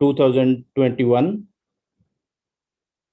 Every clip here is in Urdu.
2021,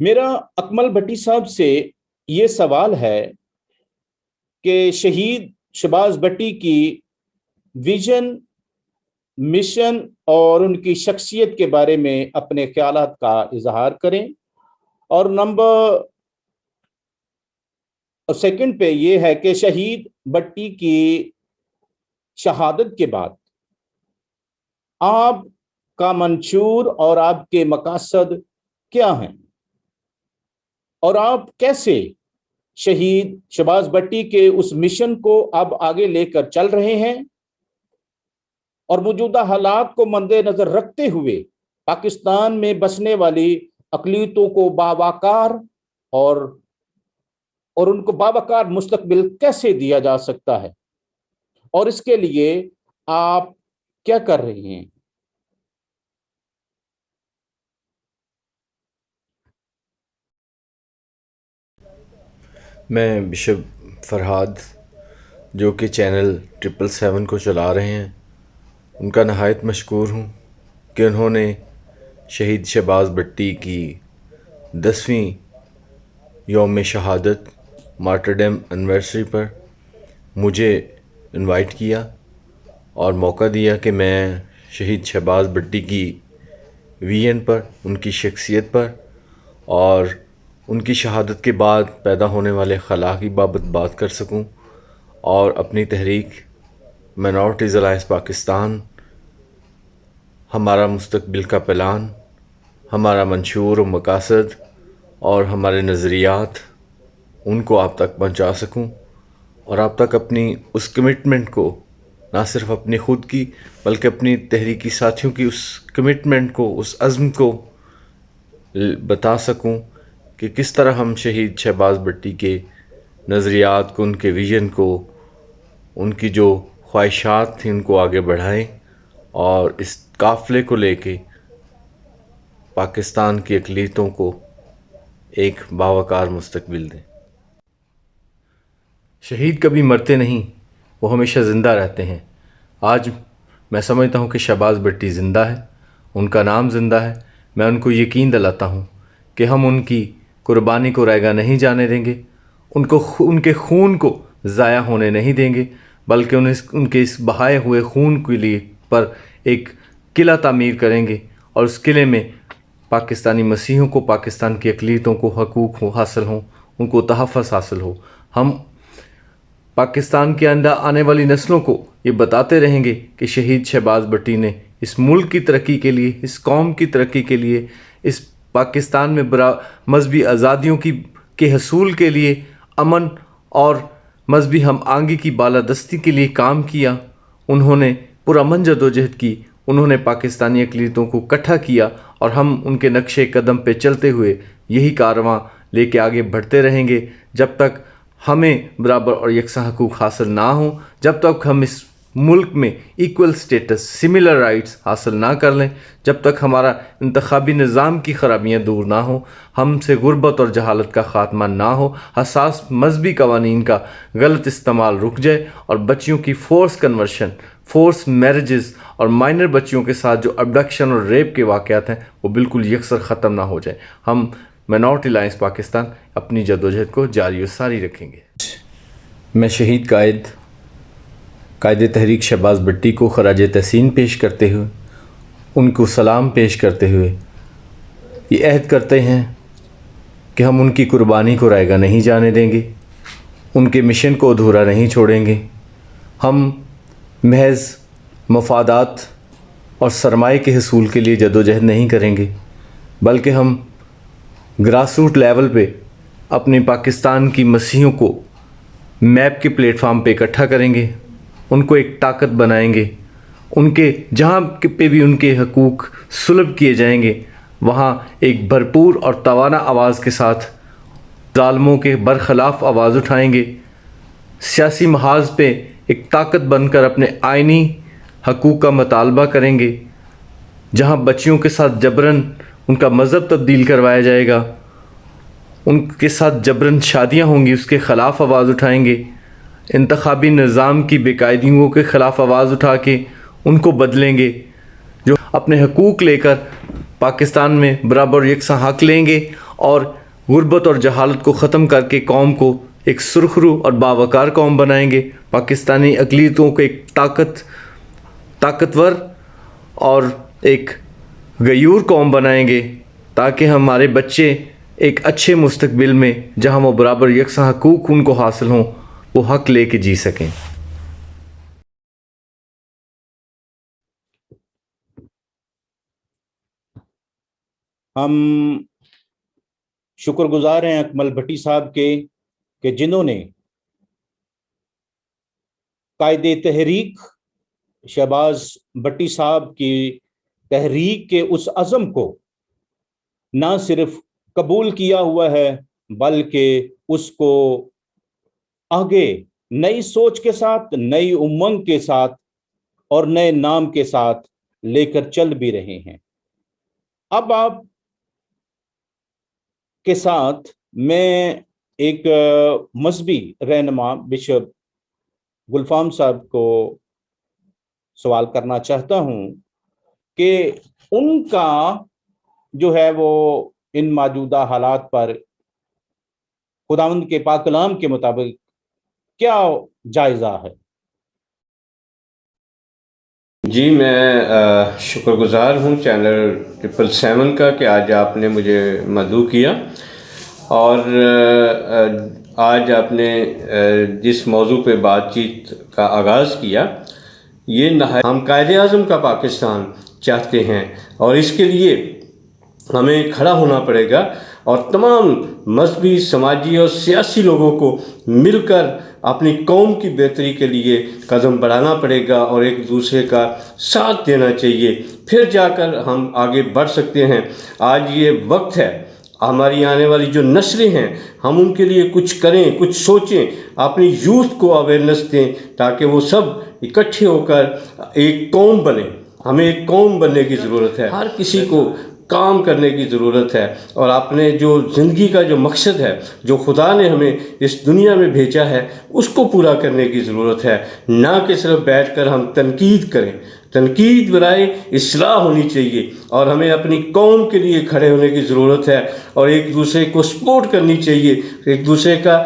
میرا اکمل بھٹی صاحب سے یہ سوال ہے کہ شہید شہباز بھٹی کی ویژن، مشن اور ان کی شخصیت کے بارے میں اپنے خیالات کا اظہار کریں. اور نمبر سیکنڈ پہ یہ ہے کہ شہید بھٹی کی شہادت کے بعد آپ کا منشور اور آپ کے مقاصد کیا ہیں، اور آپ کیسے شہید شہباز بھٹی کے اس مشن کو اب آگے لے کر چل رہے ہیں، اور موجودہ حالات کو مد نظر رکھتے ہوئے پاکستان میں بسنے والی اقلیتوں کو باوقار اور ان کو باوقار مستقبل کیسے دیا جا سکتا ہے، اور اس کے لیے آپ کیا کر رہے ہیں. میں بشپ فرہاد، جو کہ چینل 777 کو چلا رہے ہیں، ان کا نہایت مشکور ہوں کہ انہوں نے شہید شہباز بھٹی کی 10ویں یوم شہادت مارٹرڈم اینیورسری پر مجھے انوائٹ کیا اور موقع دیا کہ میں شہید شہباز بھٹی کی ویژن پر، ان کی شخصیت پر اور ان کی شہادت کے بعد پیدا ہونے والے خلا کی بابت بات کر سکوں، اور اپنی تحریک مائنورٹیز الائنس پاکستان، ہمارا مستقبل کا پلان، ہمارا منشور و مقاصد اور ہمارے نظریات، ان کو آپ تک پہنچا سکوں، اور آپ تک اپنی اس کمٹمنٹ کو، نہ صرف اپنی خود کی بلکہ اپنی تحریکی ساتھیوں کی اس کمٹمنٹ کو، اس عزم کو بتا سکوں کہ کس طرح ہم شہید شہباز بھٹی کے نظریات کو، ان کے ویژن کو، ان کی جو خواہشات تھیں، ان کو آگے بڑھائیں اور اس قافلے کو لے کے پاکستان کی اقلیتوں کو ایک باوقار مستقبل دیں. شہید کبھی مرتے نہیں، وہ ہمیشہ زندہ رہتے ہیں. آج میں سمجھتا ہوں کہ شہباز بھٹی زندہ ہے، ان کا نام زندہ ہے. میں ان کو یقین دلاتا ہوں کہ ہم ان کی قربانی کو رائگاں نہیں جانے دیں گے، ان کے خون کو ضائع ہونے نہیں دیں گے، بلکہ ان کے اس بہائے ہوئے خون کے لیے پر ایک قلعہ تعمیر کریں گے، اور اس قلعے میں پاکستانی مسیحیوں کو، پاکستان کی اقلیتوں کو حقوق حاصل ہوں، ان کو تحفظ حاصل ہو. ہم پاکستان کے اندر آنے والی نسلوں کو یہ بتاتے رہیں گے کہ شہید شہباز بھٹی نے اس ملک کی ترقی کے لیے، اس قوم کی ترقی کے لیے، اس پاکستان میں مذہبی آزادیوں کے حصول کے لیے، امن اور مذہبی ہم آہنگی کی بالادستی کے لیے کام کیا. انہوں نے پرامن جدوجہد کی، انہوں نے پاکستانی اقلیتوں کو اکٹھا کیا، اور ہم ان کے نقش قدم پہ چلتے ہوئے یہی کارواں لے کے آگے بڑھتے رہیں گے جب تک ہمیں برابر اور یکساں حقوق حاصل نہ ہوں، جب تک ہم اس ملک میں ایکول سٹیٹس، سملر رائٹس حاصل نہ کر لیں، جب تک ہمارا انتخابی نظام کی خرابیاں دور نہ ہوں، ہم سے غربت اور جہالت کا خاتمہ نہ ہو، حساس مذہبی قوانین کا غلط استعمال رک جائے، اور بچیوں کی فورس کنورشن، فورس میرجز اور مائنر بچیوں کے ساتھ جو ابڈکشن اور ریپ کے واقعات ہیں وہ بالکل یکسر ختم نہ ہو جائے. ہم مائنورٹی الائنس پاکستان اپنی جدوجہد کو جاری و ساری رکھیں گے. میں شہید قائد تحریک شہباز بھٹی کو خراج تحسین پیش کرتے ہوئے، ان کو سلام پیش کرتے ہوئے یہ عہد کرتے ہیں کہ ہم ان کی قربانی کو رائگاں نہیں جانے دیں گے، ان کے مشن کو ادھورا نہیں چھوڑیں گے. ہم محض مفادات اور سرمایہ کے حصول کے لیے جدوجہد نہیں کریں گے، بلکہ ہم گراس روٹ لیول پہ اپنی پاکستان کی مسیحیوں کو میپ کے پلیٹ فارم پہ اکٹھا کریں گے، ان کو ایک طاقت بنائیں گے. ان کے جہاں پہ بھی ان کے حقوق سلب کیے جائیں گے، وہاں ایک بھرپور اور توانا آواز کے ساتھ ظالموں کے برخلاف آواز اٹھائیں گے. سیاسی محاذ پہ ایک طاقت بن کر اپنے آئینی حقوق کا مطالبہ کریں گے. جہاں بچیوں کے ساتھ جبراً ان کا مذہب تبدیل کروایا جائے گا، ان کے ساتھ جبراً شادیاں ہوں گی، اس کے خلاف آواز اٹھائیں گے. انتخابی نظام کی بے قاعدگیوں کے خلاف آواز اٹھا کے ان کو بدلیں گے. جو اپنے حقوق لے کر پاکستان میں برابر یکساں حق لیں گے اور غربت اور جہالت کو ختم کر کے قوم کو ایک سرخرو اور باوقار قوم بنائیں گے. پاکستانی اقلیتوں کو ایک طاقتور اور ایک غیور قوم بنائیں گے تاکہ ہمارے بچے ایک اچھے مستقبل میں جہاں وہ برابر یکساں حقوق ان کو حاصل ہوں وہ حق لے کے جی سکیں. ہم شکر گزار ہیں اکمل بھٹی صاحب کے کہ جنہوں نے قائد تحریک شہباز بھٹی صاحب کی تحریک کے اس عزم کو نہ صرف قبول کیا ہوا ہے بلکہ اس کو آگے نئی سوچ کے ساتھ، نئی امنگ کے ساتھ اور نئے نام کے ساتھ لے کر چل بھی رہے ہیں. اب آپ کے ساتھ میں ایک مذہبی رہنما بشپ گلفام صاحب کو سوال کرنا چاہتا ہوں کہ ان کا جو ہے وہ ان موجودہ حالات پر خداوند کے پاک کلام کے مطابق کیا جائزہ ہے؟ جی میں شکر گزار ہوں چینل 777 کا کہ آج آپ نے مجھے مدعو کیا، اور آج آپ نے جس موضوع پہ بات چیت کا آغاز کیا یہ ہم قائد اعظم کا پاکستان چاہتے ہیں، اور اس کے لیے ہمیں کھڑا ہونا پڑے گا اور تمام مذہبی، سماجی اور سیاسی لوگوں کو مل کر اپنی قوم کی بہتری کے لیے قدم بڑھانا پڑے گا اور ایک دوسرے کا ساتھ دینا چاہیے، پھر جا کر ہم آگے بڑھ سکتے ہیں. آج یہ وقت ہے، ہماری آنے والی جو نسلیں ہیں ہم ان کے لیے کچھ کریں، کچھ سوچیں، اپنی یوتھ کو اویئرنیس دیں تاکہ وہ سب اکٹھے ہو کر ایک قوم بنیں. ہمیں ایک قوم بننے کی ضرورت ہے، ہر کسی کو کام کرنے کی ضرورت ہے، اور اپنے جو زندگی کا جو مقصد ہے، جو خدا نے ہمیں اس دنیا میں بھیجا ہے، اس کو پورا کرنے کی ضرورت ہے، نہ کہ صرف بیٹھ کر ہم تنقید کریں. تنقید برائے اصلاح ہونی چاہیے، اور ہمیں اپنی قوم کے لیے کھڑے ہونے کی ضرورت ہے، اور ایک دوسرے کو سپورٹ کرنی چاہیے، ایک دوسرے کا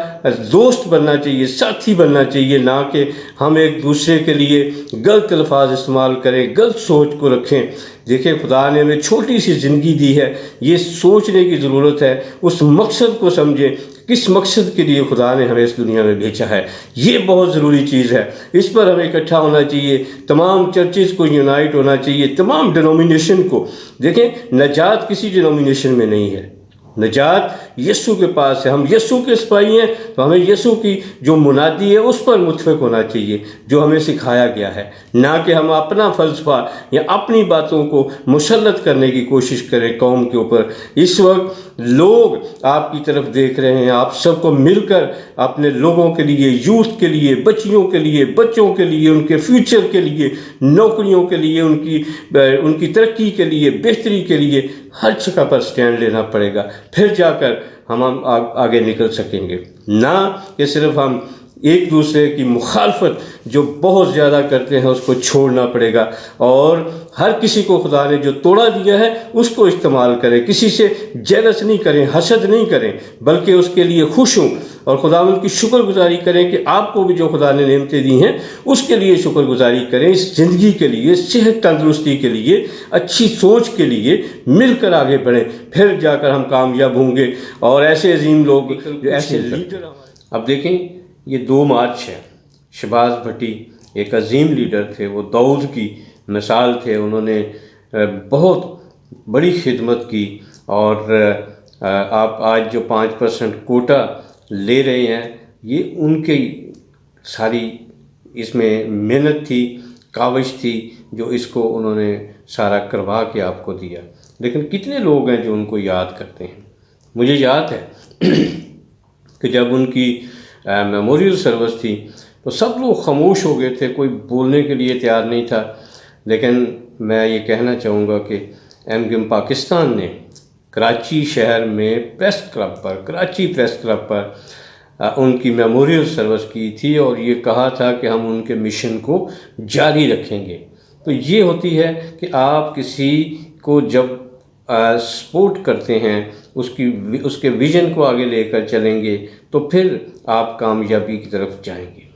دوست بننا چاہیے، ساتھی بننا چاہیے، نہ کہ ہم ایک دوسرے کے لیے غلط الفاظ استعمال کریں، غلط سوچ کو رکھیں. دیکھیں خدا نے ہمیں چھوٹی سی زندگی دی ہے، یہ سوچنے کی ضرورت ہے، اس مقصد کو سمجھیں، کس مقصد کے لیے خدا نے ہمیں اس دنیا میں بھیجا ہے. یہ بہت ضروری چیز ہے، اس پر ہمیں اکٹھا ہونا چاہیے، تمام چرچز کو یونائٹ ہونا چاہیے، تمام ڈینومینیشن کو. دیکھیں نجات کسی ڈینومینیشن میں نہیں ہے، نجات یسوع کے پاس ہے. ہم یسوع کے سپاہی ہیں تو ہمیں یسوع کی جو منادی ہے اس پر متفق ہونا چاہیے جو ہمیں سکھایا گیا ہے، نہ کہ ہم اپنا فلسفہ یا اپنی باتوں کو مسلط کرنے کی کوشش کریں قوم کے اوپر. اس وقت لوگ آپ کی طرف دیکھ رہے ہیں، آپ سب کو مل کر اپنے لوگوں کے لیے، یوتھ کے لیے، بچیوں کے لیے، بچوں کے لیے، ان کے فیوچر کے لیے، نوکریوں کے لیے، ان کی ترقی کے لیے، بہتری کے لیے ہر جگہ پر سٹینڈ لینا پڑے گا، پھر جا کر ہم آگے نکل سکیں گے. نہ کہ صرف ہم ایک دوسرے کی مخالفت جو بہت زیادہ کرتے ہیں اس کو چھوڑنا پڑے گا، اور ہر کسی کو خدا نے جو توڑا دیا ہے اس کو استعمال کریں. کسی سے جیلس نہیں کریں، حسد نہیں کریں، بلکہ اس کے لیے خوش ہوں اور خداوند کی شکر گزاری کریں کہ آپ کو بھی جو خدا نے نعمتیں دی ہیں اس کے لیے شکر گزاری کریں. اس زندگی کے لیے، صحت تندرستی کے لیے، اچھی سوچ کے لیے مل کر آگے بڑھیں، پھر جا کر ہم کامیاب ہوں گے. اور ایسے عظیم لوگ، ایسے لیڈر، اب دیکھیں یہ 2 مارچ ہے. شہباز بھٹی ایک عظیم لیڈر تھے، وہ داؤد کی مثال تھے، انہوں نے بہت بڑی خدمت کی، اور آپ آج جو 5% کوٹا لے رہے ہیں یہ ان کی ساری اس میں محنت تھی، کاوش تھی، جو اس کو انہوں نے سارا کروا کے آپ کو دیا. لیکن کتنے لوگ ہیں جو ان کو یاد کرتے ہیں؟ مجھے یاد ہے کہ جب ان کی میموریل سروس تھی تو سب لوگ خاموش ہو گئے تھے، کوئی بولنے کے لیے تیار نہیں تھا. لیکن میں یہ کہنا چاہوں گا کہ MGIM پاکستان نے کراچی شہر میں کراچی پریس کلب پر ان کی میموریل سروس کی تھی، اور یہ کہا تھا کہ ہم ان کے مشن کو جاری رکھیں گے. تو یہ ہوتی ہے کہ آپ کسی کو جب سپورٹ کرتے ہیں، اس کے ویژن کو آگے لے کر چلیں گے تو پھر آپ کامیابی کی طرف جائیں گے۔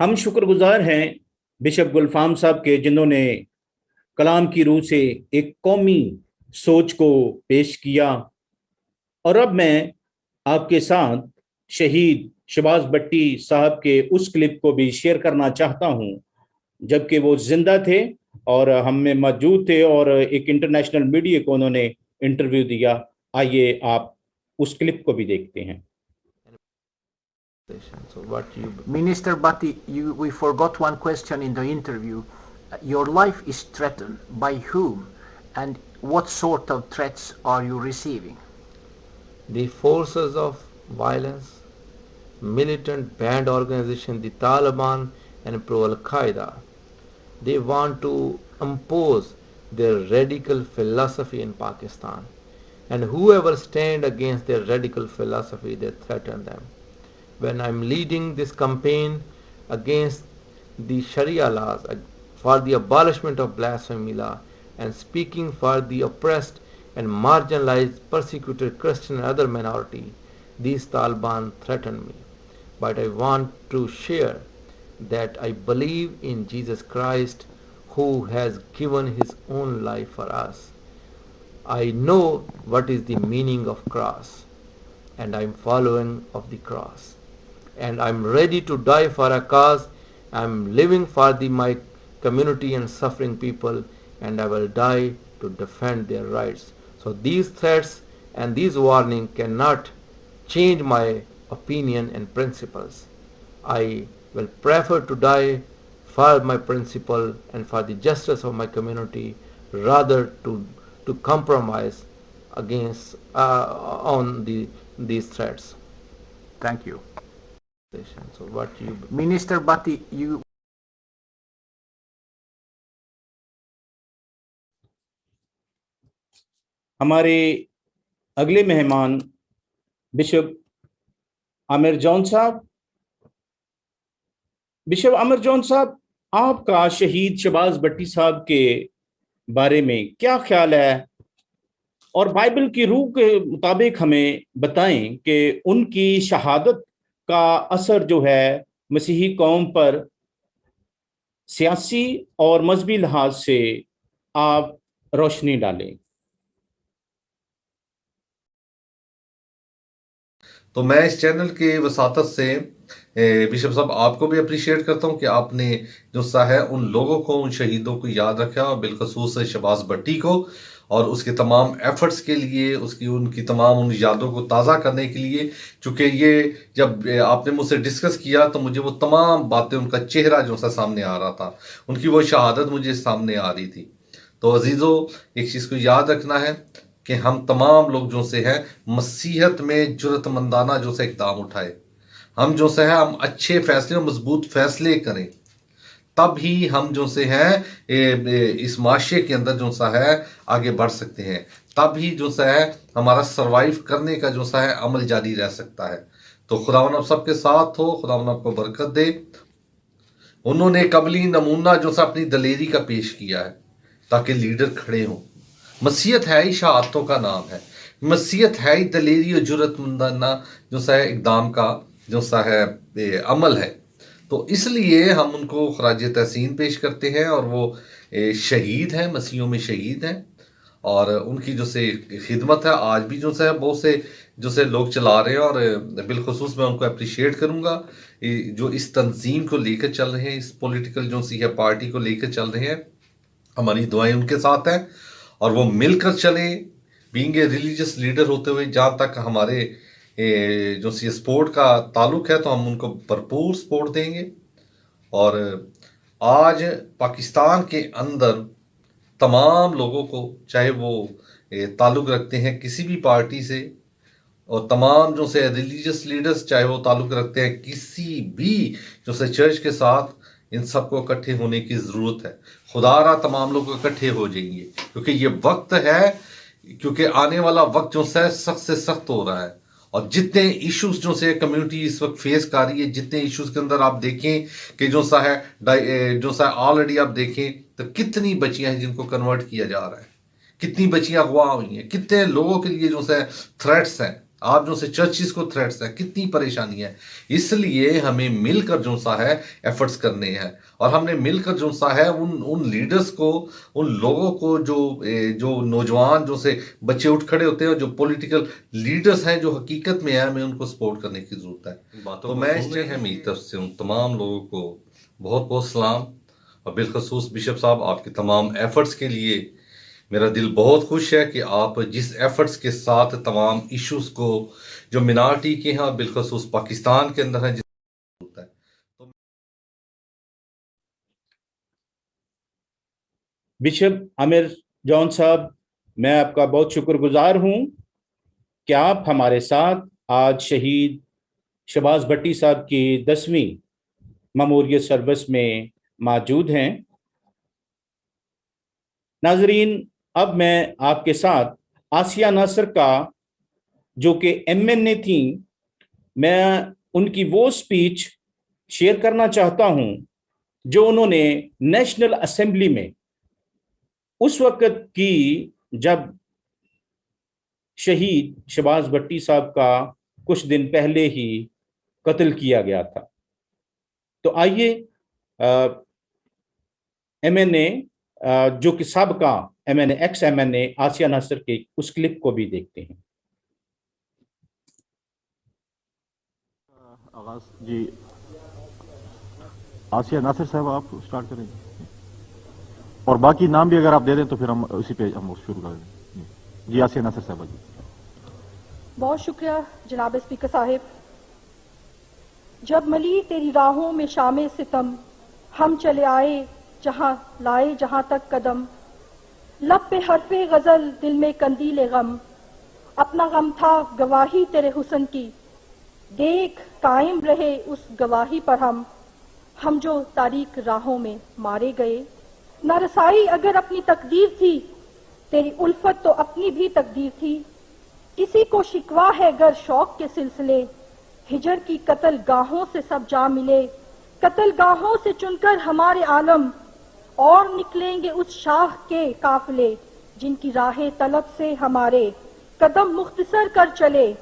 ہم شکر گزار ہیں بشپ گلفام صاحب کے، جنہوں نے کلام کی روح سے ایک قومی سوچ کو پیش کیا۔ اور اب میں آپ کے ساتھ شہید شہباز بٹی صاحب کے اس کلپ کو بھی شیئر کرنا چاہتا ہوں جبکہ وہ زندہ تھے اور ہم میں موجود تھے، اور ایک انٹرنیشنل میڈیا کو انہوں نے انٹرویو دیا۔ آئیے آپ اس کلپ کو بھی دیکھتے ہیں۔ Minister Bhatti, we forgot one question in the interview. Your life is threatened. By whom? And what sort of threats are you receiving? The forces of violence, militant band organization, the Taliban and pro-Al-Qaeda, they want to impose their radical philosophy in Pakistan. And whoever stand against their radical philosophy, they threaten them. When I'm leading this campaign against the Sharia laws for the abolishment of blasphemy law and speaking for the oppressed and marginalized, persecuted Christian and other minority, these Taliban threaten me. But I want to share that I believe in Jesus Christ, who has given his own life for us. I know what is the meaning of cross, and I'm following of the cross. And I'm ready to die for a cause. I'm living for my community and suffering people, and I will die to defend their rights. So these threats and these warnings cannot change my opinion and principles. I will prefer to die for my principle and for the justice of my community rather to compromise against on these threats. Thank you. So what you Minister Bhatti, you ہمارے اگلے مہمان بشپ عامر جون صاحب۔ بشپ عامر جون صاحب، آپ کا شہید شہباز بٹی صاحب کے بارے میں کیا خیال ہے، اور بائبل کی روح کے مطابق ہمیں بتائیں کہ ان کی شہادت کا اثر جو ہے مسیحی قوم پر سیاسی اور مذہبی لحاظ سے آپ روشنی ڈالیں۔ تو میں اس چینل کے وساطت سے بشپ صاحب آپ کو بھی اپریشیٹ کرتا ہوں کہ آپ نے جو سا ہے ان لوگوں کو، ان شہیدوں کو یاد رکھا، اور بالخصوص شہباز بٹی کو، اور اس کے تمام ایفرٹس کے لیے، ان کی تمام ان یادوں کو تازہ کرنے کے لیے۔ چونکہ یہ جب آپ نے مجھ سے ڈسکس کیا تو مجھے وہ تمام باتیں، ان کا چہرہ جو سا سامنے آ رہا تھا، ان کی وہ شہادت مجھے سامنے آ رہی تھی۔ تو عزیزو، ایک چیز کو یاد رکھنا ہے کہ ہم تمام لوگ جو سے ہیں مسیحت میں جرأت مندانہ جو سے اقدام اٹھائے، ہم جو سے ہیں ہم اچھے فیصلے اور مضبوط فیصلے کریں، تب ہی ہم جو سے ہیں اس معاشرے کے اندر جو سا ہے آگے بڑھ سکتے ہیں، تب ہی جو سا ہے ہمارا سروائیو کرنے کا جو سا ہے عمل جاری رہ سکتا ہے۔ تو خداوند آپ سب کے ساتھ ہو، خداوند آپ کو برکت دے۔ انہوں نے قبلی نمونہ جو سا اپنی دلیری کا پیش کیا ہے تاکہ لیڈر کھڑے ہوں۔ مسیحت ہے ہی شہادتوں کا نام ہے، مسیحت ہے ہی دلیری اور جرأت مندانہ جو سا ہے اقدام کا جو سا ہے عمل ہے۔ تو اس لیے ہم ان کو خراج تحسین پیش کرتے ہیں، اور وہ شہید ہیں، مسیحوں میں شہید ہیں، اور ان کی جو سے خدمت ہے آج بھی جو ہے بہت سے جو سے لوگ چلا رہے ہیں، اور بالخصوص میں ان کو اپریشیٹ کروں گا جو اس تنظیم کو لے کر چل رہے ہیں، اس پولیٹیکل جو سی ہے پارٹی کو لے کر چل رہے ہیں۔ ہماری دعائیں ان کے ساتھ ہیں، اور وہ مل کر چلیں، بینگ اے ریلیجس لیڈر ہوتے ہوئے۔ جہاں تک ہمارے جو سی سپورٹ کا تعلق ہے تو ہم ان کو بھرپور سپورٹ دیں گے۔ اور آج پاکستان کے اندر تمام لوگوں کو، چاہے وہ تعلق رکھتے ہیں کسی بھی پارٹی سے، اور تمام جو سے ریلیجس لیڈرز چاہے وہ تعلق رکھتے ہیں کسی بھی جو سے چرچ کے ساتھ، ان سب کو اکٹھے ہونے کی ضرورت ہے۔ خدا را تمام لوگ اکٹھے ہو جائیں گے، کیونکہ یہ وقت ہے، کیونکہ آنے والا وقت جو ہے سخت سے سخت ہو رہا ہے، اور جتنے ایشوز جو سے کمیونٹی اس وقت فیس کر رہی ہے، جتنے ایشوز کے اندر آپ دیکھیں کہ جو سا ہے آلریڈی آپ دیکھیں تو کتنی بچیاں ہیں جن کو کنورٹ کیا جا رہا ہے، کتنی بچیاں اغوا ہوئی ہیں، کتنے لوگوں کے لیے جو ہے تھریٹس ہیں، آپ جو سے چرچز کو تھریٹس ہیں، کتنی پریشانی ہے. اس لیے ہمیں مل کر جو سا ہے ایفرٹس کرنے ہیں، اور ہم نے مل کر جو سا ہے ان لیڈرز کو، ان لوگوں کو جو نوجوان جو سے بچے اٹھ کھڑے ہوتے ہیں، جو پولیٹیکل لیڈرز ہیں جو حقیقت میں ہیں، ہمیں ان کو سپورٹ کرنے کی ضرورت ہے. تو میں اس چیز میری طرف سے ان تمام لوگوں کو بہت بہت سلام، اور بالخصوص بشپ صاحب آپ کے تمام ایفرٹس کے لیے میرا دل بہت خوش ہے کہ آپ جس ایفرٹس کے ساتھ تمام ایشوز کو جو منارٹی کے ہیں، بالخصوص پاکستان کے اندر ہیں، جس ضرورت ہے. بشپ عامر جون صاحب، میں آپ کا بہت شکر گزار ہوں کہ آپ ہمارے ساتھ آج شہید شہباز بھٹی صاحب کی 10ویں میموریل سروس میں موجود ہیں. ناظرین، اب میں آپ کے ساتھ آسیہ ناصر کا، جو کہ MNA تھیں، میں ان کی وہ سپیچ شیئر کرنا چاہتا ہوں جو انہوں نے نیشنل اسمبلی میں اس وقت کی جب شہید شہباز بھٹی صاحب کا کچھ دن پہلے ہی قتل کیا گیا تھا. تو آئیے MNA جو کہ سابقہ MNA ایکس MNA آسیہ ناصر کے اس کلپ کو بھی دیکھتے ہیں. آغاز جی آسیہ ناصر صاحب آپ سٹارٹ کریں گے، اور باقی نام بھی اگر آپ دے دیں تو پھر ہم اسی پہ ہم شروع کر دیں. جی آسیہ ناصر صاحب. جی بہت شکریہ جناب اسپیکر صاحب. جب ملی تیری راہوں میں شام ستم، ہم چلے آئے جہاں لائے جہاں تک قدم، لب پہ حرف غزل دل میں قندیل غم، اپنا غم تھا گواہی تیرے حسن کی، دیکھ قائم رہے اس گواہی پر ہم جو تاریک راہوں میں مارے گئے. نہ رسائی اگر اپنی تقدیر تھی، تیری الفت تو اپنی بھی تقدیر تھی. کسی کو شکوا ہے گر شوق کے سلسلے، ہجر کی قتل گاہوں سے سب جا ملے. قتل گاہوں سے چن کر ہمارے عالم، اور نکلیں گے اس شاہ کے قافلے، جن کی راہ طلب سے ہمارے قدم مختصر کر چلے.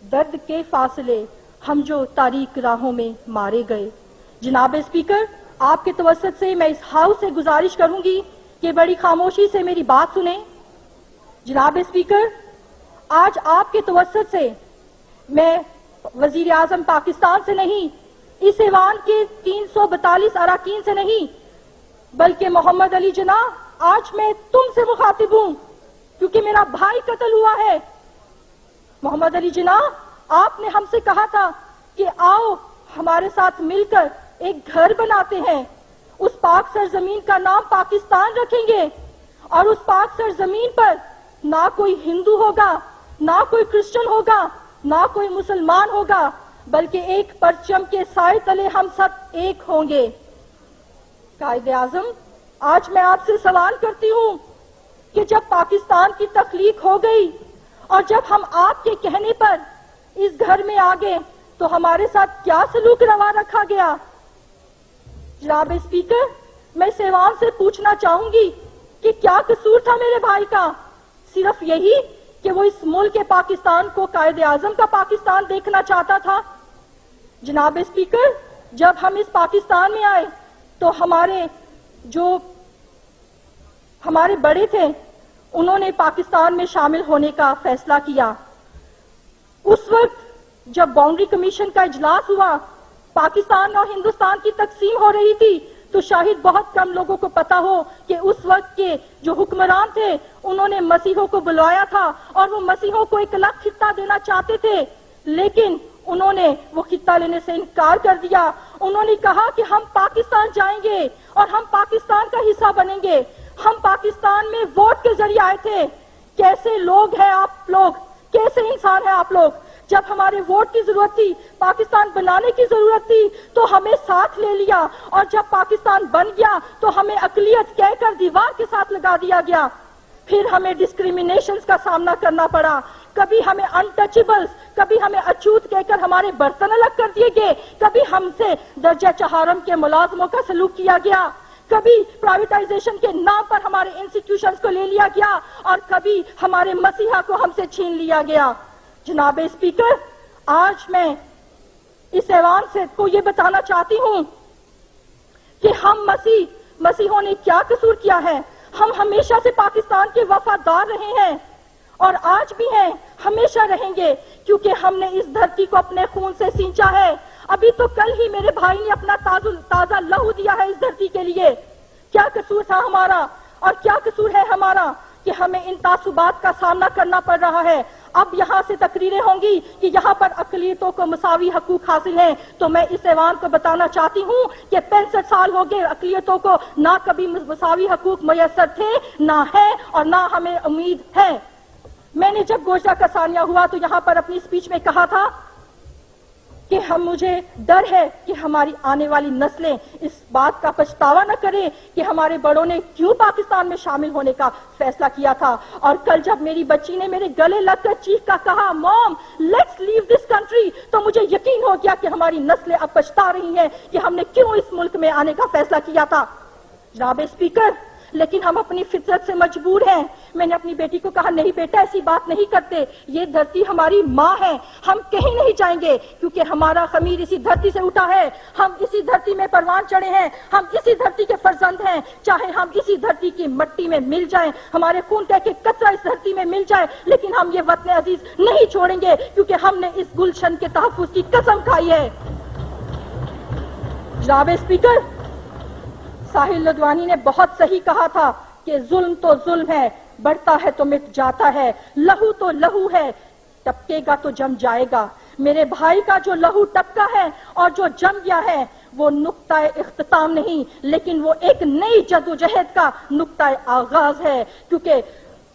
درد کے فاصلے ہم جو تاریک راہوں میں مارے گئے. جناب اسپیکر، آپ کے توسط سے میں اس ہاؤس سے گزارش کروں گی کہ بڑی خاموشی سے میری بات سنیں. جناب اسپیکر، آج آپ کے توسط سے میں وزیر اعظم پاکستان سے نہیں، اس ایوان کے 342 اراکین سے نہیں، بلکہ محمد علی جناح، آج میں تم سے مخاطب ہوں کیونکہ میرا بھائی قتل ہوا ہے. محمد علی جناح، آپ نے ہم سے کہا تھا کہ آؤ ہمارے ساتھ مل کر ایک گھر بناتے ہیں، اس پاک سرزمین کا نام پاکستان رکھیں گے، اور اس پاک سرزمین پر نہ کوئی ہندو ہوگا، نہ کوئی کرسچن ہوگا، نہ کوئی مسلمان ہوگا، بلکہ ایک پرچم کے سائے تلے ہم سب ایک ہوں گے. قائد اعظم، آج میں آپ سے سوال کرتی ہوں کہ جب پاکستان کی تخلیق ہو گئی اور جب ہم آپ کے کہنے پر اس گھر میں آ گئے تو ہمارے ساتھ کیا سلوک روا رکھا گیا؟ جناب اسپیکر، میں اس ایوان سے پوچھنا چاہوں گی کہ کیا قصور تھا میرے بھائی کا؟ صرف یہی کہ وہ اس ملک پاکستان کو قائد اعظم کا پاکستان دیکھنا چاہتا تھا؟ جناب اسپیکر، جب ہم اس پاکستان میں آئے تو ہمارے بڑے تھے، انہوں نے پاکستان میں شامل ہونے کا فیصلہ کیا. اس وقت جب باؤنڈری کمیشن کا اجلاس ہوا، پاکستان اور ہندوستان کی تقسیم ہو رہی تھی، تو شاید بہت کم لوگوں کو پتا ہو کہ اس وقت کے جو حکمران تھے انہوں نے مسیحوں کو بلایا تھا اور وہ مسیحوں کو ایک الگ خطہ دینا چاہتے تھے، لیکن انہوں نے وہ خطہ لینے سے انکار کر دیا. انہوں نے کہا کہ ہم پاکستان جائیں گے اور ہم پاکستان کا حصہ بنیں گے. ہم پاکستان میں ووٹ کے ذریعے آئے تھے. کیسے لوگ ہیں آپ لوگ، کیسے انسان ہیں آپ لوگ؟ جب ہمارے ووٹ کی ضرورت تھی، پاکستان بنانے کی ضرورت تھی، تو ہمیں ساتھ لے لیا، اور جب پاکستان بن گیا تو ہمیں اقلیت کہہ کر دیوار کے ساتھ لگا دیا گیا. پھر ہمیں ڈسکریمنیشنز کا سامنا کرنا پڑا، کبھی ہمیں انٹچیبلز، کبھی ہمیں اچھوت کہہ کر ہمارے برتن الگ کر دیے گئے، کبھی ہم سے درجہ چہارم کے ملازموں کا سلوک کیا گیا، کبھی پرائیویٹائزیشن کے نام پر ہمارے انسٹیٹیوشنز کو لے لیا گیا، اور کبھی ہمارے مسیحا کو ہم سے چھین لیا گیا۔ جناب اسپیکر، آج میں اس ایوان سے کو یہ بتانا چاہتی ہوں کہ ہم مسیحوں نے کیا قصور کیا ہے۔ ہم ہمیشہ سے پاکستان کے وفادار رہے ہیں اور آج بھی ہیں، ہمیشہ رہیں گے، کیونکہ ہم نے اس دھرتی کو اپنے خون سے سینچا ہے۔ ابھی تو کل ہی میرے بھائی نے اپنا تازہ لہو دیا ہے اس دھرتی کے لیے۔ کیا قصور تھا ہمارا اور کیا قصور ہے ہمارا کہ ہمیں ان تعصبات کا سامنا کرنا پڑ رہا ہے۔ اب یہاں سے تقریریں ہوں گی کہ یہاں پر اقلیتوں کو مساوی حقوق حاصل ہیں، تو میں اس ایوان کو بتانا چاہتی ہوں کہ 65 سال ہو گئے اقلیتوں کو نہ کبھی مساوی حقوق میسر تھے، نہ ہے اور نہ ہمیں امید ہے۔ میں نے جب گوجرا کا ثانیہ ہوا تو یہاں پر اپنی سپیچ میں کہا تھا کہ مجھے ڈر ہے کہ ہماری آنے والی نسلیں اس بات کا پچھتاوا نہ کریں کہ ہمارے بڑوں نے کیوں پاکستان میں شامل ہونے کا فیصلہ کیا تھا۔ اور کل جب میری بچی نے میرے گلے لگ کر چیخ کا کہا موم لیٹس لیو دس کنٹری، تو مجھے یقین ہو گیا کہ ہماری نسلیں اب پچھتا رہی ہیں کہ ہم نے کیوں اس ملک میں آنے کا فیصلہ کیا تھا۔ جناب اسپیکر، لیکن ہم اپنی فطرت سے مجبور ہیں۔ میں نے اپنی بیٹی کو کہا نہیں بیٹا ایسی بات نہیں کرتے، یہ دھرتی ہماری ماں ہے، ہم کہیں نہیں جائیں گے کیونکہ ہمارا خمیر اسی دھرتی سے اٹھا ہے، ہم اسی دھرتی میں پروان چڑھے ہیں، ہم اسی دھرتی کے فرزند ہیں، چاہے ہم اسی دھرتی کی مٹی میں مل جائیں، ہمارے خون کا ایک قطرہ اس دھرتی میں مل جائے، لیکن ہم یہ وطن عزیز نہیں چھوڑیں گے کیونکہ ہم نے اس گلشن کے تحفظ کی قسم کھائی ہے۔ جناب اسپیکر، ساحل لدھوانی نے بہت صحیح کہا تھا کہ ظلم تو ظلم ہے، بڑھتا ہے تو مٹ جاتا ہے، لہو تو لہو ہے، ٹپکے گا تو جم جائے گا۔ میرے بھائی کا جو لہو ٹپکا ہے اور جو جم گیا ہے وہ نقطہ اختتام نہیں، لیکن وہ ایک نئی جدوجہد کا نقطہ آغاز ہے، کیونکہ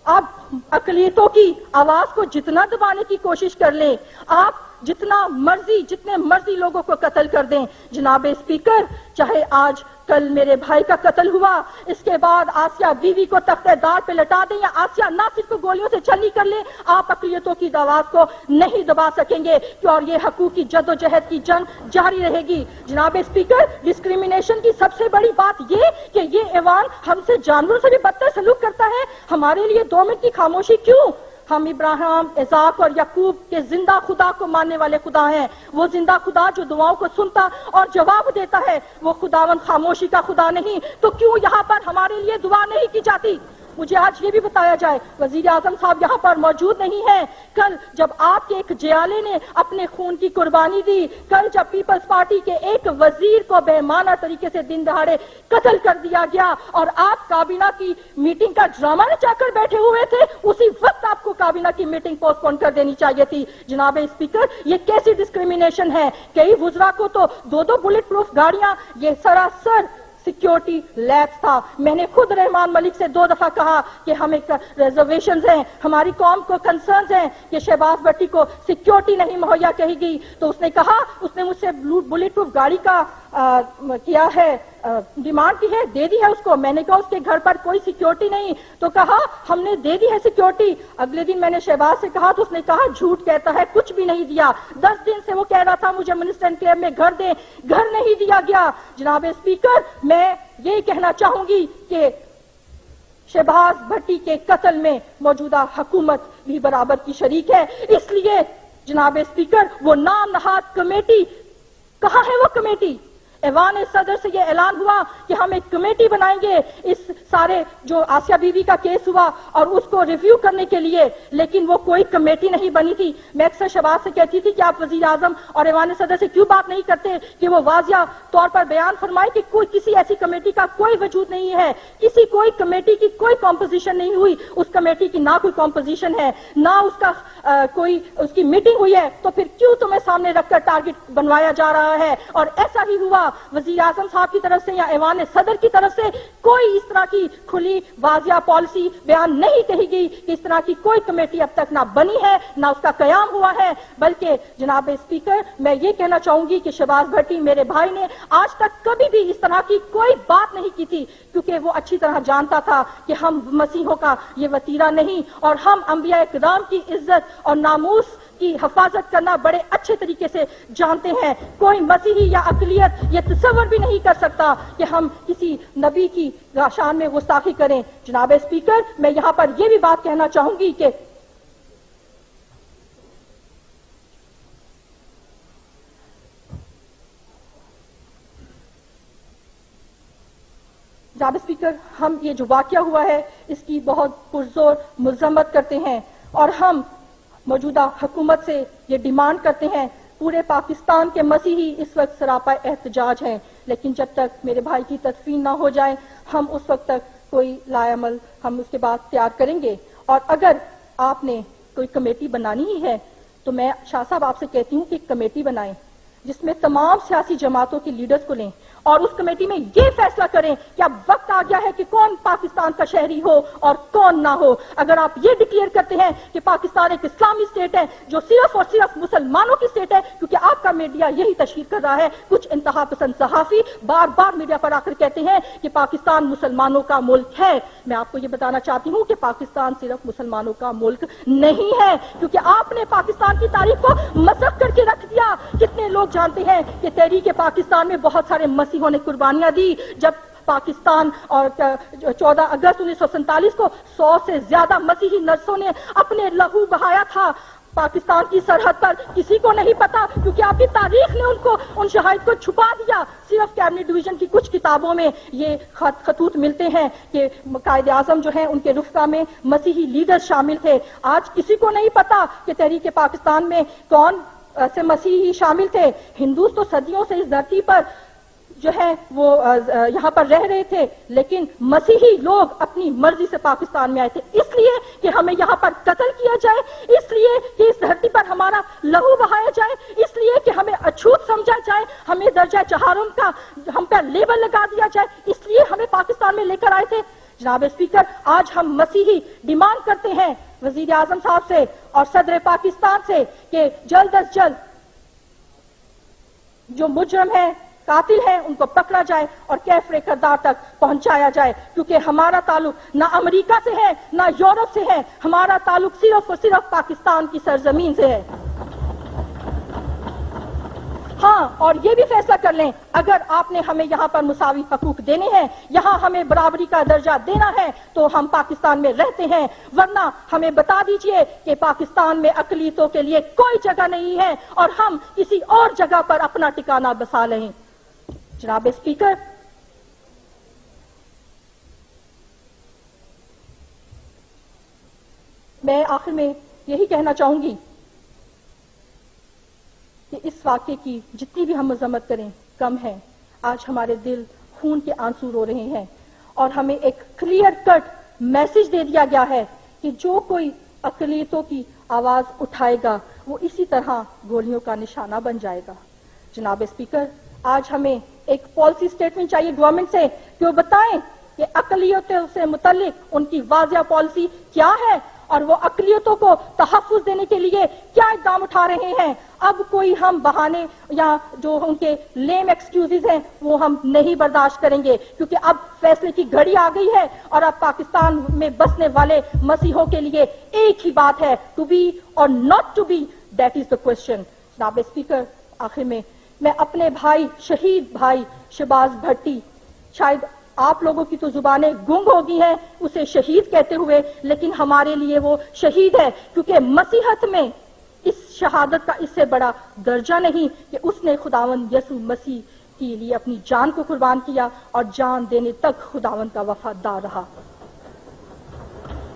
اب اقلیتوں کی آواز کو جتنا دبانے کی کوشش کر لیں، آپ جتنے مرضی لوگوں کو قتل کر دیں۔ جناب اسپیکر، چاہے آج کل میرے بھائی کا قتل ہوا، اس کے بعد آسیہ بیوی کو تختہ دار پہ لٹا دیں یا آسیہ ناصر کو گولیوں سے چھلنی کر لیں، آپ اقلیتوں کی آواز کو نہیں دبا سکیں گے اور یہ حقوق کی جد و جہد کی جنگ جاری رہے گی۔ جناب اسپیکر، ڈسکریمنیشن کی سب سے بڑی بات یہ کہ یہ ایوان ہم سے جانوروں سے بھی بدتر سلوک کرتا ہے۔ ہمارے لیے 2 منٹ کی خاموشی کیوں؟ ہم ابراہیم، اسحاق اور یعقوب کے زندہ خدا کو ماننے والے خدا ہیں۔ وہ زندہ خدا جو دعاؤں کو سنتا اور جواب دیتا ہے، وہ خداوند خاموشی کا خدا نہیں، تو کیوں یہاں پر ہمارے لیے دعا نہیں کی جاتی؟ مجھے آج یہ بھی بتایا جائے، وزیر اعظم صاحب یہاں پر موجود نہیں ہیں، کل جب آپ کے ایک جیالے نے اپنے خون کی قربانی دی، کل جب پیپلز پارٹی کے ایک وزیر کو بے معنی طریقے سے دن دہاڑے قتل کر دیا گیا اور آپ کابینہ کی میٹنگ کا ڈرامہ نچا کر بیٹھے ہوئے تھے، اسی وقت آپ کو کابینہ کی میٹنگ پوسٹ پون کر دینی چاہیے تھی۔ جناب اسپیکر، یہ کیسی ڈسکریمنیشن ہے؟ کئی وزراء کو تو 2 بلٹ پروف گاڑیاں، یہ سراسر سیکیورٹی لیبس تھا۔ میں نے خود رحمان ملک سے 2 دفعہ کہا کہ ہمیں ریزرویشنز ہیں، ہماری قوم کو کنسرنز ہیں کہ شہباز بھٹی کو سیکیورٹی نہیں مہیا کہی گئی، تو اس نے کہا، اس نے مجھ سے بلٹ پروف گاڑی کا کیا ہے ڈیمانڈ کی ہے، دے دی ہے اس کو۔ میں نے کہا اس کے گھر پر کوئی سیکیورٹی نہیں، تو کہا ہم نے دے دی ہے سیکیورٹی۔ اگلے دن میں نے شہباز سے کہا تو اس نے کہا جھوٹ کہتا ہے، کچھ بھی نہیں دیا۔ 10 دن سے وہ کہہ رہا تھا مجھے منسٹر انکلیو میں گھر دیں، گھر نہیں دیا گیا۔ جناب اسپیکر، میں یہ کہنا چاہوں گی کہ شہباز بھٹی کے قتل میں موجودہ حکومت بھی برابر کی شریک ہے۔ اس لیے جناب اسپیکر، وہ نام نہاد کمیٹی کہاں ہے؟ وہ کمیٹی ایوان صدر سے یہ اعلان ہوا کہ ہم ایک کمیٹی بنائیں گے اس سارے جو آسیہ بیوی کا کیس ہوا اور اس کو ریویو کرنے کے لیے، لیکن وہ کوئی کمیٹی نہیں بنی تھی۔ میں اکثر شہباز سے کہتی تھی کہ آپ وزیر اعظم اور ایوان صدر سے کیوں بات نہیں کرتے کہ وہ واضح طور پر بیان فرمائے کہ کسی ایسی کمیٹی کا کوئی وجود نہیں ہے، کوئی کمیٹی کی کوئی کمپوزیشن نہیں ہوئی، اس کمیٹی کی نہ کوئی کمپوزیشن ہے، نہ اس کا کوئی اس کی میٹنگ ہوئی ہے، تو پھر کیوں تمہیں سامنے رکھ کر ٹارگٹ بنوایا جا رہا ہے؟ اور ایسا ہی ہوا، وزیر اعظم صاحب کی طرف سے یا ایوان صدر کی طرف سے کوئی اس طرح کی کھلی واضح پالیسی بیان نہیں کہی گئی کہ اس طرح کی کوئی کمیٹی اب تک نہ بنی ہے نہ اس کا قیام ہوا ہے، بلکہ جناب اسپیکر میں یہ کہنا چاہوں گی کہ شہباز بھٹی میرے بھائی نے آج تک کبھی بھی اس طرح کی کوئی بات نہیں کی تھی، کیونکہ وہ اچھی طرح جانتا تھا کہ ہم مسیحوں کا یہ وتیرہ نہیں، اور ہم انبیاء کرام کی عزت اور ناموس کی حفاظت کرنا بڑے اچھے طریقے سے جانتے ہیں۔ کوئی مسیحی یا اقلیت یہ تصور بھی نہیں کر سکتا کہ ہم کسی نبی کی شان میں گستاخی کریں۔ جناب اسپیکر میں یہاں پر یہ بھی بات کہنا چاہوں گی کہ جناب اسپیکر ہم یہ جو واقعہ ہوا ہے اس کی بہت پرزور مذمت کرتے ہیں، اور ہم موجودہ حکومت سے یہ ڈیمانڈ کرتے ہیں۔ پورے پاکستان کے مسیحی اس وقت سراپا احتجاج ہیں، لیکن جب تک میرے بھائی کی تدفین نہ ہو جائے ہم اس وقت تک کوئی لائے عمل ہم اس کے بعد تیار کریں گے۔ اور اگر آپ نے کوئی کمیٹی بنانی ہی ہے تو میں شاہ صاحب آپ سے کہتی ہوں کہ ایک کمیٹی بنائیں جس میں تمام سیاسی جماعتوں کے لیڈرز کو لیں، اور اس کمیٹی میں یہ فیصلہ کریں کہ اب وقت آ گیا ہے کہ کون پاکستان کا شہری ہو اور کون نہ ہو۔ اگر آپ یہ ڈکلیئر کرتے ہیں کہ پاکستان ایک اسلامی اسٹیٹ ہے جو صرف اور صرف مسلمانوں کی اسٹیٹ ہے، کیونکہ آپ کا میڈیا یہی تشہیر کر رہا ہے، کچھ انتہا پسند صحافی بار بار میڈیا پر آ کر کہتے ہیں کہ پاکستان مسلمانوں کا ملک ہے۔ میں آپ کو یہ بتانا چاہتی ہوں کہ پاکستان صرف مسلمانوں کا ملک نہیں ہے، کیونکہ آپ نے پاکستان کی تاریخ کو مسخ کر کے رکھ دیا۔ کتنے لوگ جانتے ہیں کہ تحریک پاکستان میں بہت سارے مسیحوں نے قربانیاں دی جب پاکستان اور 14 اگست 1947 کو 100 سے زیادہ مسیحی نرسوں نے اپنے لہو بہایا تھا پاکستان کی سرحد پر۔ کسی کو نہیں پتا کیونکہ آپ کی تاریخ نے ان شہائد کو چھپا دیا۔ صرف کیبنٹ ڈویژن کی کچھ کتابوں میں یہ خطوط ملتے ہیں کہ قائد اعظم جو ہیں ان کے رفقا میں مسیحی لیڈر شامل تھے۔ آج کسی کو نہیں پتا کہ تحریک پاکستان میں کون سے مسیحی شامل تھے۔ ہندوز تو صدیوں سے اس دھرتی پر جو ہے وہ یہاں پر رہ رہے تھے، لیکن مسیحی لوگ اپنی مرضی سے پاکستان میں آئے تھے، اس لیے کہ ہمیں یہاں پر قتل کیا جائے، اس لیے کہ اس دھرتی پر ہمارا لہو بہایا جائے، اس لیے کہ ہمیں اچھوت سمجھا جائے، ہمیں درجہ چہارم کا ہم پر لیبل لگا دیا جائے، اس لیے ہمیں پاکستان میں لے کر آئے تھے۔ جناب اسپیکر آج ہم مسیحی ڈیمانڈ کرتے ہیں وزیر اعظم صاحب سے اور صدر پاکستان سے کہ جلد از جلد جو مجرم ہیں قاتل ہیں ان کو پکڑا جائے اور کیفر کردار تک پہنچایا جائے، کیونکہ ہمارا تعلق نہ امریکہ سے ہے نہ یورپ سے ہے، ہمارا تعلق صرف اور صرف پاکستان کی سرزمین سے ہے۔ ہاں، اور یہ بھی فیصلہ کر لیں اگر آپ نے ہمیں یہاں پر مساوی حقوق دینے ہیں، یہاں ہمیں برابری کا درجہ دینا ہے تو ہم پاکستان میں رہتے ہیں، ورنہ ہمیں بتا دیجئے کہ پاکستان میں اقلیتوں کے لیے کوئی جگہ نہیں ہے اور ہم کسی اور جگہ پر اپنا ٹھکانہ بسا لیں۔ جناب اسپیکر میں آخر میں یہی کہنا چاہوں گی کہ اس واقعے کی جتنی بھی ہم مذمت کریں کم ہے۔ آج ہمارے دل خون کے آنسو رو رہے ہیں اور ہمیں ایک کلیئر کٹ میسج دے دیا گیا ہے کہ جو کوئی اقلیتوں کی آواز اٹھائے گا وہ اسی طرح گولیوں کا نشانہ بن جائے گا۔ جناب اسپیکر آج ہمیں ایک پالیسی سٹیٹمنٹ چاہیے گورنمنٹ سے کہ وہ بتائیں کہ اقلیتوں سے متعلق ان کی واضح پالیسی کیا ہے اور وہ اقلیتوں کو تحفظ دینے کے لیے کیا اقدام اٹھا رہے ہیں۔ اب کوئی ہم بہانے یا جو ان کے لیم ایکسکیوزز ہیں وہ ہم نہیں برداشت کریں گے، کیونکہ اب فیصلے کی گھڑی آ گئی ہے اور اب پاکستان میں بسنے والے مسیحوں کے لیے ایک ہی بات ہے، ٹو بی اور not to be, that is the question. جناب اسپیکر آخر میں اپنے بھائی شہید بھائی شہباز بھٹی، شاید آپ لوگوں کی تو زبانیں گنگ ہو گئی ہیں اسے شہید کہتے ہوئے، لیکن ہمارے لیے وہ شہید ہے، کیونکہ مسیحت میں اس شہادت کا اس سے بڑا درجہ نہیں کہ اس نے خداوند یسوع مسیح کے لیے اپنی جان کو قربان کیا اور جان دینے تک خداوند کا وفادار رہا۔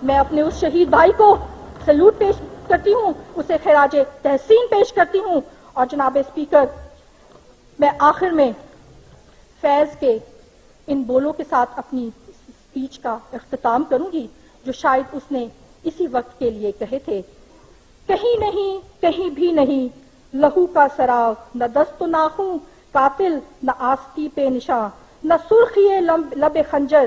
میں اپنے اس شہید بھائی کو سلوٹ پیش کرتی ہوں، اسے خراج تحسین پیش کرتی ہوں، اور جناب اسپیکر میں آخر میں فیض کے ان بولوں کے ساتھ اپنی اسپیچ کا اختتام کروں گی جو شاید اس نے اسی وقت کے لیے کہے تھے۔ کہیں نہیں، کہیں بھی نہیں، لہو کا سراغ، نہ دست و ناخوں قاتل، نہ آستی پہ نشاں، نہ سرخی لب خنجر،